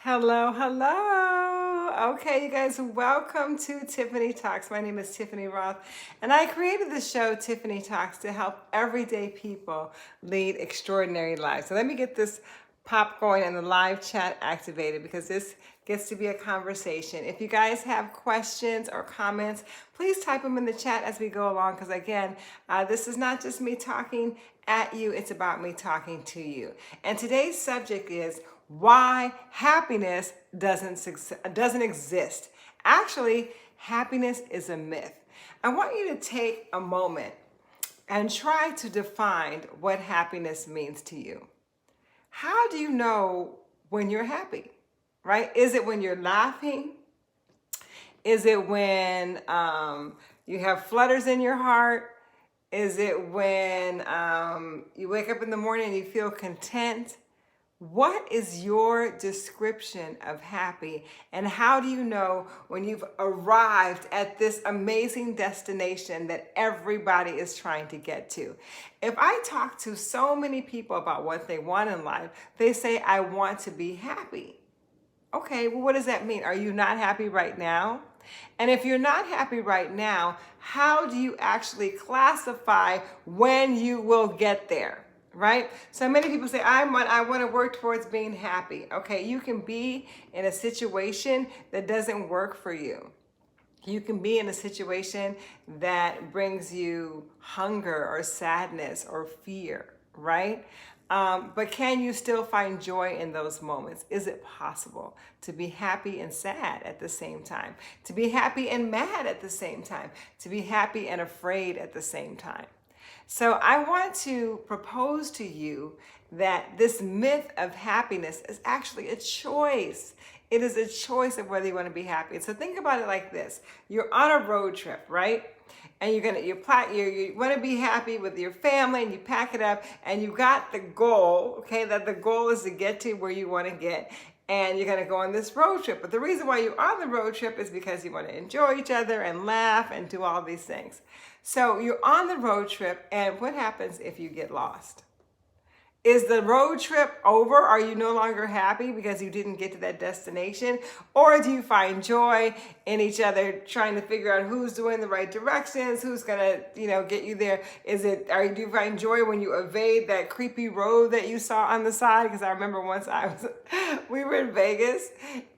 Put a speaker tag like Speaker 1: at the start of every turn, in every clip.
Speaker 1: Hello, hello. Okay, you guys, welcome to Tiffany Talks. My name is Tiffany Roth, and I created the show Tiffany Talks to help everyday people lead extraordinary lives. So let me get this pop going and the live chat activated because this gets to be a conversation. If you guys have questions or comments, please type them in the chat as we go along because, again, this is not just me talking at you, it's about me talking to you. And today's subject is why happiness doesn't exist. Actually, happiness is a myth. I want you to take a moment and try to define what happiness means to you. How do you know when you're happy? Right? Is it when you're laughing? Is it when you have flutters in your heart? Is it when you wake up in the morning and you feel content? What is your description of happy? And how do you know when you've arrived at this amazing destination that everybody is trying to get to? If I talk to so many people about what they want in life, they say, I want to be happy. Okay, well, what does that mean? Are you not happy right now? And if you're not happy right now, how do you actually classify when you will get there? Right? So many people say, I want to work towards being happy. Okay, you can be in a situation that doesn't work for you. You can be in a situation that brings you hunger or sadness or fear, right? But can you still find joy in those moments? Is it possible to be happy and sad at the same time? To be happy and mad at the same time? To be happy and afraid at the same time? So I want to propose to you that this myth of happipiness is actually a choice. It is a choice of whether you want to be happy. So think about it like this. You're on a road trip, right? And you want to be happy with your family and you pack it up and you got the goal, okay, that the goal is to get to where you want to get and you're going to go on this road trip. But the reason why you're on the road trip is because you want to enjoy each other and laugh and do all these things. So you're on the road trip, and what happens if you get lost? Is the road trip over? Are you no longer happy because you didn't get to that destination? Or do you find joy in each other trying to figure out who's doing the right directions, who's gonna, get you there? Do you find joy when you evade that creepy road that you saw on the side? Because I remember once we were in Vegas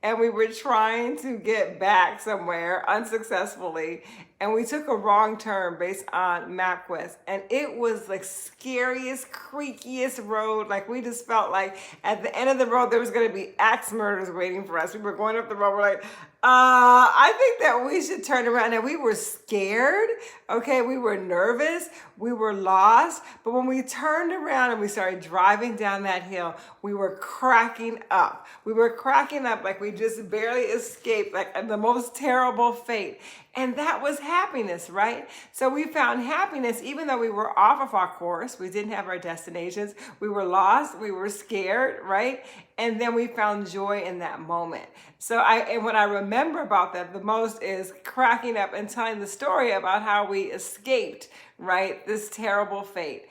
Speaker 1: and we were trying to get back somewhere unsuccessfully. And we took a wrong turn based on MapQuest. And it was like scariest, creakiest road. Like we just felt like at the end of the road, there was going to be axe murders waiting for us. We were going up the road. We're like, I think that we should turn around. And we were scared. Okay. We were nervous. We were lost. But when we turned around and we started driving down that hill, we were cracking up. We were cracking up like we just barely escaped, like the most terrible fate. And that was happiness, right? So we found happiness even though we were off of our course. We didn't have our destinations. We were lost. We were scared, right? And then we found joy in that moment. And what I remember about that the most is cracking up and telling the story about how we escaped, right? This terrible fate.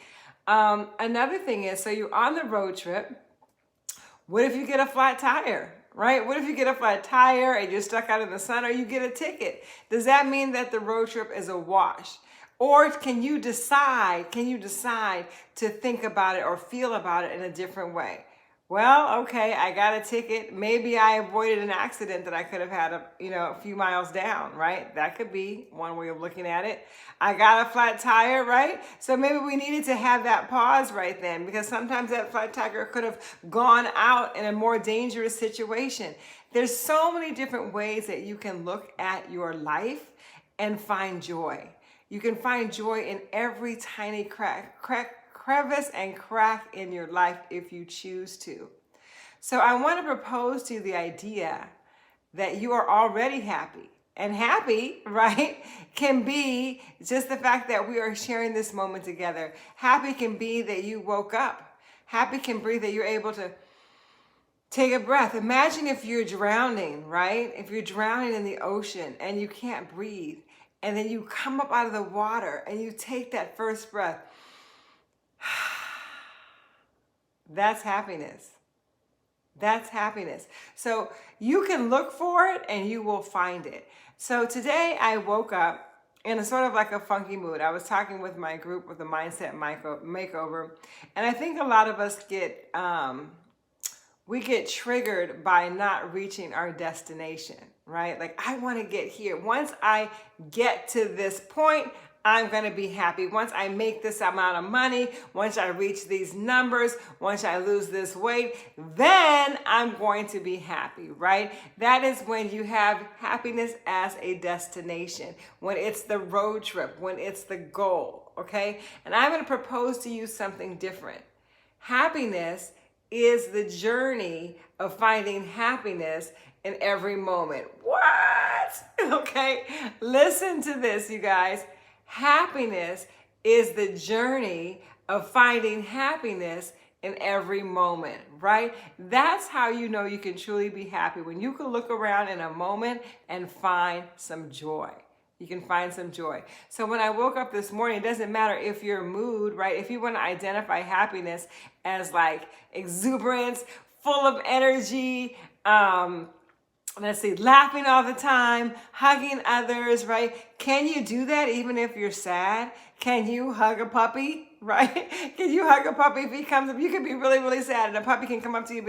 Speaker 1: Another thing is, so you're on the road trip. What if you get a flat tire? Right? What if you get a flat tire and you're stuck out in the sun or you get a ticket? Does that mean that the road trip is a wash? Or can you decide to think about it or feel about it in a different way? Well, okay, I got a ticket. Maybe I avoided an accident that I could have had a few miles down, right? That could be one way of looking at it. I got a flat tire, right? So maybe we needed to have that pause right then because sometimes that flat tire could have gone out in a more dangerous situation. There's so many different ways that you can look at your life and find joy. You can find joy in every tiny crevice and crack in your life if you choose to. So I want to propose to you the idea that you are already happy. And happy, right, can be just the fact that we are sharing this moment together. Happy can be that you woke up. Happy can be that you're able to take a breath. Imagine if you're drowning, right? If you're drowning in the ocean and you can't breathe, and then you come up out of the water and you take that first breath. That's happiness. That's happiness. So you can look for it and you will find it. So today I woke up in a sort of like a funky mood. I was talking with my group with the Mindset Makeover, and I think a lot of us we get triggered by not reaching our destination, right? Like, I want to get here. Once I get to this point, I'm going to be happy. Once I make this amount of money, once I reach these numbers, once I lose this weight, then I'm going to be happy, right? That is when you have happiness as a destination, when it's the road trip, when it's the goal, okay? And I'm going to propose to you something different. Happiness is the journey of finding happiness in every moment. What? Okay, listen to this, you guys. Happiness is the journey of finding happiness in every moment, right? That's how you know you can truly be happy, when you can look around in a moment and find some joy. You can find some joy. So when I woke up this morning, it doesn't matter if your mood, right? If you want to identify happiness as like exuberance, full of energy, let's see, laughing all the time, hugging others, right? Can you do that even if you're sad? Can you hug a puppy, right? Can you hug a puppy if he comes up? You can be really, really sad and a puppy can come up to you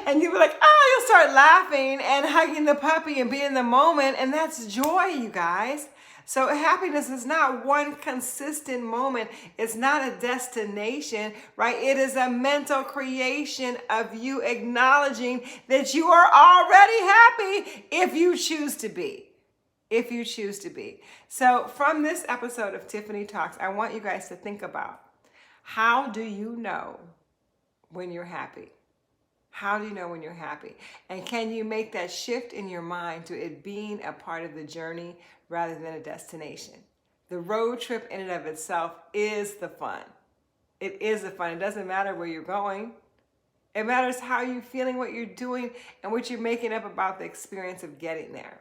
Speaker 1: and you'll be like, oh, you'll start laughing and hugging the puppy and be in the moment. And that's joy, you guys. So happiness is not one consistent moment. It's not a destination, right? It is a mental creation of you acknowledging that you are already happy if you choose to be. If you choose to be. So from this episode of Tiffany Talks, I want you guys to think about, how do you know when you're happy? How do you know when you're happy? And can you make that shift in your mind to it being a part of the journey rather than a destination? The road trip in and of itself is the fun. It is the fun. It doesn't matter where you're going. It matters how you're feeling, what you're doing, and what you're making up about the experience of getting there.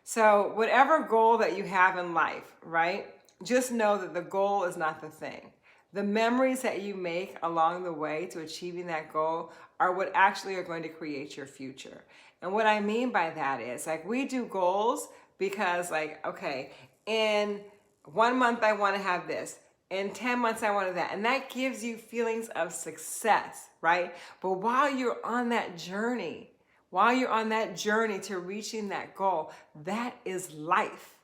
Speaker 1: So whatever goal that you have in life, right? Just know that the goal is not the thing. The memories that you make along the way to achieving that goal are what actually are going to create your future. And what I mean by that is, like, we do goals because, like, okay, in 1 month I want to have this. In 10 months I wanted that. And that gives you feelings of success, right? But while you're on that journey, to reaching that goal, that is life.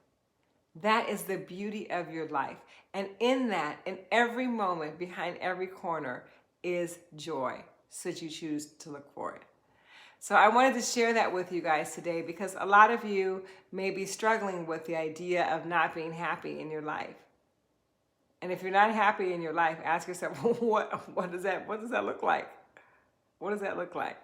Speaker 1: That is the beauty of your life. And in that, in every moment, behind every corner, is joy, should you choose to look for it. So I wanted to share that with you guys today, because a lot of you may be struggling with the idea of not being happy in your life. And if you're not happy in your life, ask yourself, what does that look like? What does that look like?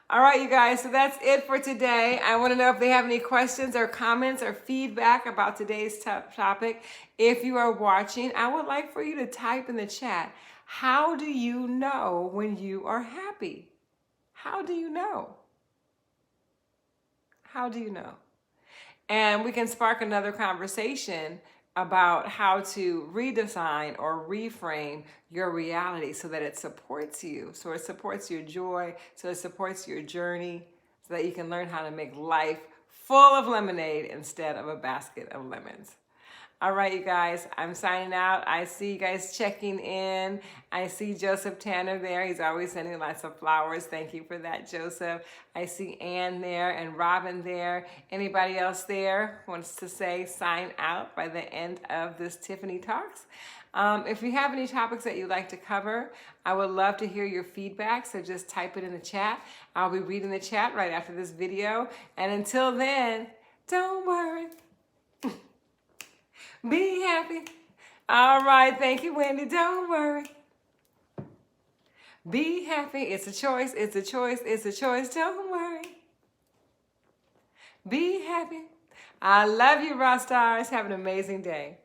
Speaker 1: All right, you guys, so that's it for today. I want to know if they have any questions or comments or feedback about today's topic. If you are watching, I would like for you to type in the chat, how do you know when you are happy? How do you know? How do you know? And we can spark another conversation about how to redesign or reframe your reality so that it supports you, so it supports your joy, so it supports your journey, so that you can learn how to make life full of lemonade instead of a basket of lemons. All right, you guys, I'm signing out. I see you guys checking in. I see Joseph Tanner there. He's always sending lots of flowers. Thank you for that, Joseph. I see Ann there and Robin there. Anybody else there wants to say sign out by the end of this Tiffany Talks? If you have any topics that you'd like to cover, I would love to hear your feedback, so just type it in the chat. I'll be reading the chat right after this video. And until then, don't worry. Be happy. All right. Thank you, Wendy. Don't worry. Be happy. It's a choice. It's a choice. It's a choice. Don't worry. Be happy. I love you, Rock Stars. Have an amazing day.